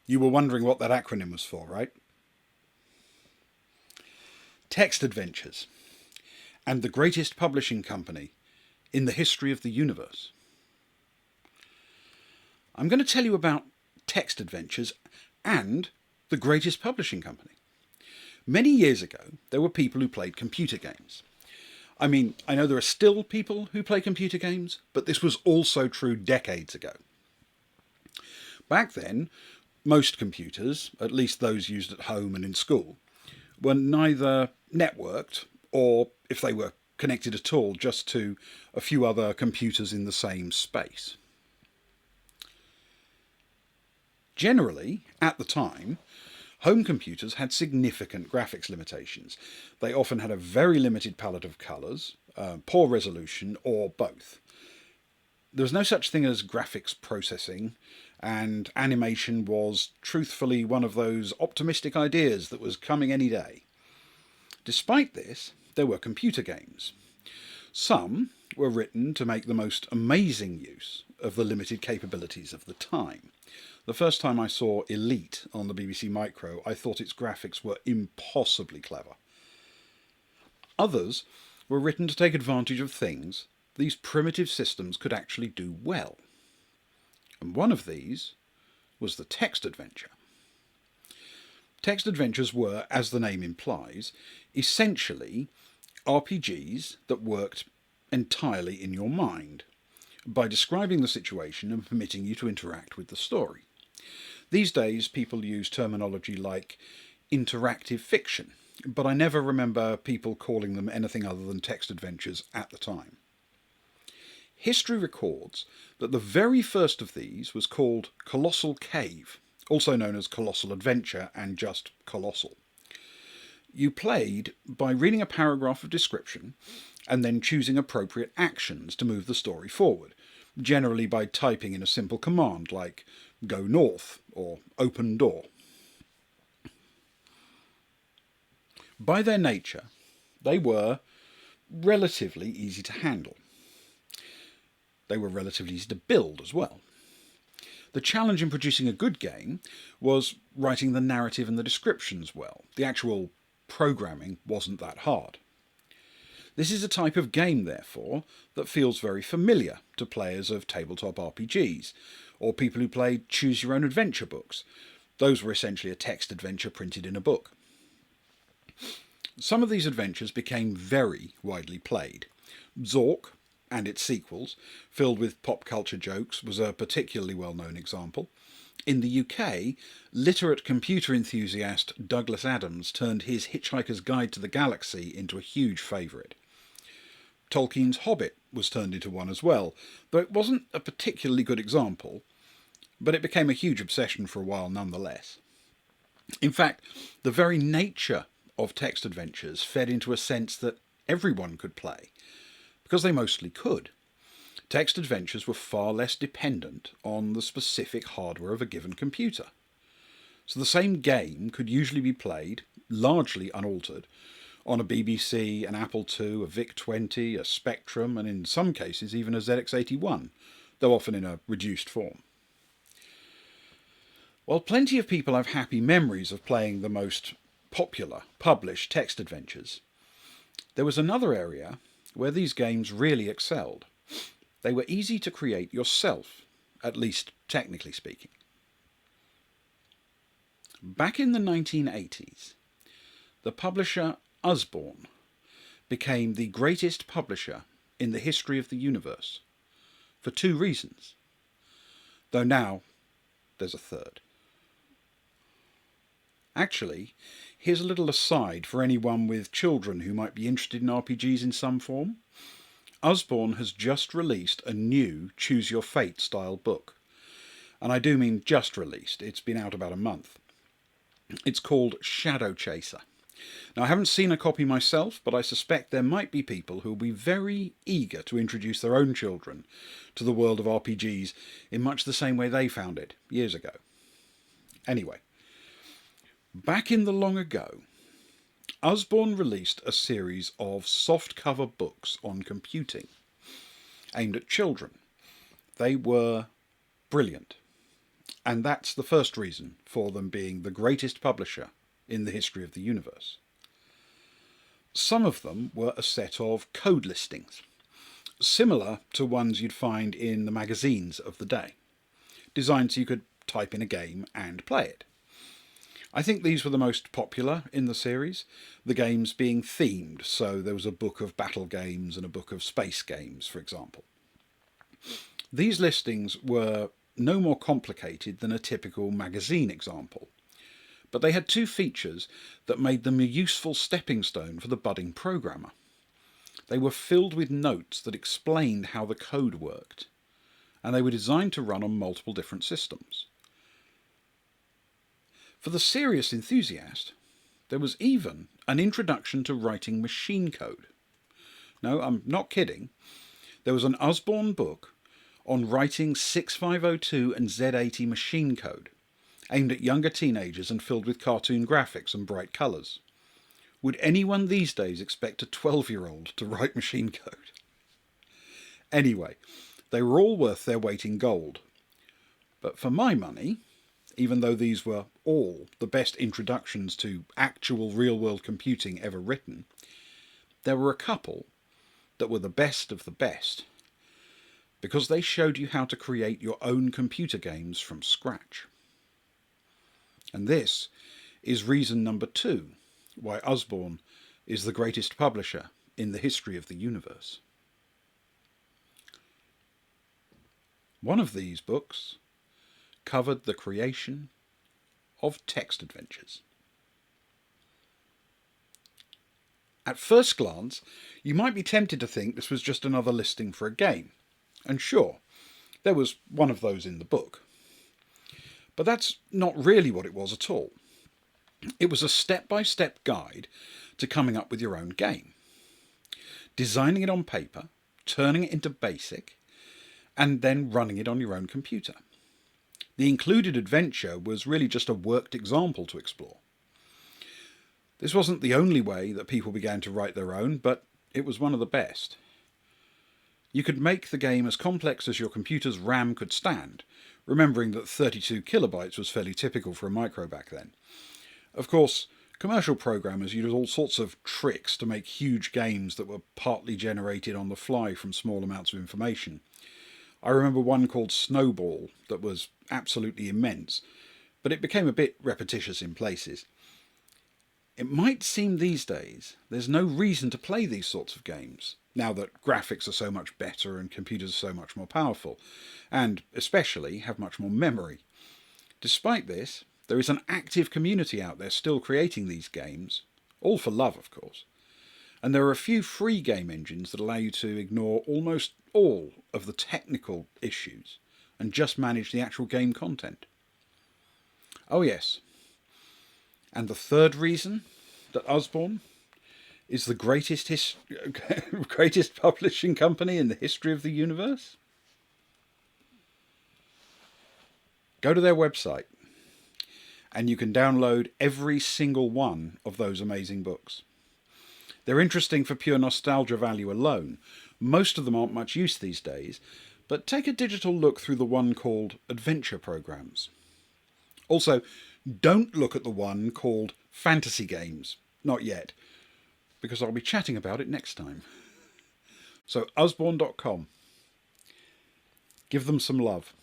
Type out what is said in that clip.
You were wondering what that acronym was for, right? Text Adventures, and the greatest publishing company in the history of the universe. I'm going to tell you about Text Adventures and the greatest publishing company. Many years ago, there were people who played computer games. I mean, I know there are still people who play computer games, but this was also true decades ago. Back then, most computers, at least those used at home and in school, were neither networked or, if they were connected at all, just to a few other computers in the same space. Generally, at the time, home computers had significant graphics limitations. They often had a very limited palette of colours, poor resolution, or both. There was no such thing as graphics processing, and animation was truthfully one of those optimistic ideas that was coming any day. Despite this, there were computer games. Some were written to make the most amazing use of the limited capabilities of the time. The first time I saw Elite on the BBC Micro, I thought its graphics were impossibly clever. Others were written to take advantage of things these primitive systems could actually do well. And one of these was the text adventure. Text adventures were, as the name implies, essentially RPGs that worked entirely in your mind, by describing the situation and permitting you to interact with the story. These days, people use terminology like interactive fiction, but I never remember people calling them anything other than text adventures at the time. History records that the very first of these was called Colossal Cave, also known as Colossal Adventure and just Colossal. You played by reading a paragraph of description and then choosing appropriate actions to move the story forward, generally by typing in a simple command like go north or open door. By their nature, they were relatively easy to handle. They were relatively easy to build as well. The challenge in producing a good game was writing the narrative and the descriptions well. The actual programming wasn't that hard. This is a type of game, therefore, that feels very familiar to players of tabletop RPGs, or people who played choose-your-own-adventure books. Those were essentially a text adventure printed in a book. Some of these adventures became very widely played. Zork and its sequels, filled with pop culture jokes, was a particularly well-known example. In the UK, literate computer enthusiast Douglas Adams turned his Hitchhiker's Guide to the Galaxy into a huge favourite. Tolkien's Hobbit was turned into one as well, though it wasn't a particularly good example, but it became a huge obsession for a while nonetheless. In fact, the very nature of text adventures fed into a sense that everyone could play, because they mostly could. Text adventures were far less dependent on the specific hardware of a given computer. So the same game could usually be played, largely unaltered, on a BBC, an Apple II, a VIC-20, a Spectrum, and in some cases even a ZX81, though often in a reduced form. While plenty of people have happy memories of playing the most popular published text adventures, there was another area where these games really excelled. They were easy to create yourself, at least technically speaking. Back in the 1980s, the publisher Usborne became the greatest publisher in the history of the universe, for two reasons, though now there's a third. Actually, here's a little aside for anyone with children who might be interested in RPGs in some form. Usborne has just released a new Choose Your Fate style book. And I do mean just released, it's been out about a month. It's called Shadow Chaser. Now, I haven't seen a copy myself, but I suspect there might be people who will be very eager to introduce their own children to the world of RPGs in much the same way they found it years ago. Anyway, back in the long ago, Usborne released a series of softcover books on computing aimed at children. They were brilliant. And that's the first reason for them being the greatest publisher in the history of the universe. Some of them were a set of code listings, similar to ones you'd find in the magazines of the day, designed so you could type in a game and play it. I think these were the most popular in the series, the games being themed, so there was a book of battle games and a book of space games, for example. These listings were no more complicated than a typical magazine example, but they had two features that made them a useful stepping stone for the budding programmer. They were filled with notes that explained how the code worked, and they were designed to run on multiple different systems. For the serious enthusiast, there was even an introduction to writing machine code. No, I'm not kidding. There was an Usborne book on writing 6502 and Z80 machine code, aimed at younger teenagers and filled with cartoon graphics and bright colours. Would anyone these days expect a 12-year-old to write machine code? Anyway, they were all worth their weight in gold. But for my money, even though these were all the best introductions to actual real-world computing ever written, there were a couple that were the best of the best, because they showed you how to create your own computer games from scratch. And this is reason number 2 why Usborne is the greatest publisher in the history of the universe. One of these books covered the creation of text adventures. At first glance, you might be tempted to think this was just another listing for a game. And sure, there was one of those in the book. But that's not really what it was at all. It was a step-by-step guide to coming up with your own game. Designing it on paper, turning it into BASIC, and then running it on your own computer. The included adventure was really just a worked example to explore. This wasn't the only way that people began to write their own, but it was one of the best. You could make the game as complex as your computer's RAM could stand, remembering that 32 kilobytes was fairly typical for a micro back then. Of course, commercial programmers used all sorts of tricks to make huge games that were partly generated on the fly from small amounts of information. I remember one called Snowball that was absolutely immense, but it became a bit repetitious in places. It might seem these days there's no reason to play these sorts of games, now that graphics are so much better and computers are so much more powerful, and especially have much more memory. Despite this, there is an active community out there still creating these games, all for love of course, and there are a few free game engines that allow you to ignore almost all of the technical issues and just manage the actual game content. Oh yes, and the third reason that Usborne is the greatest publishing company in the history of the universe? Go to their website and you can download every single one of those amazing books. They're interesting for pure nostalgia value alone. Most of them aren't much use these days, but take a digital look through the one called Adventure Programs. Also, don't look at the one called Fantasy Games. Not yet, because I'll be chatting about it next time. So, usborne.com. Give them some love.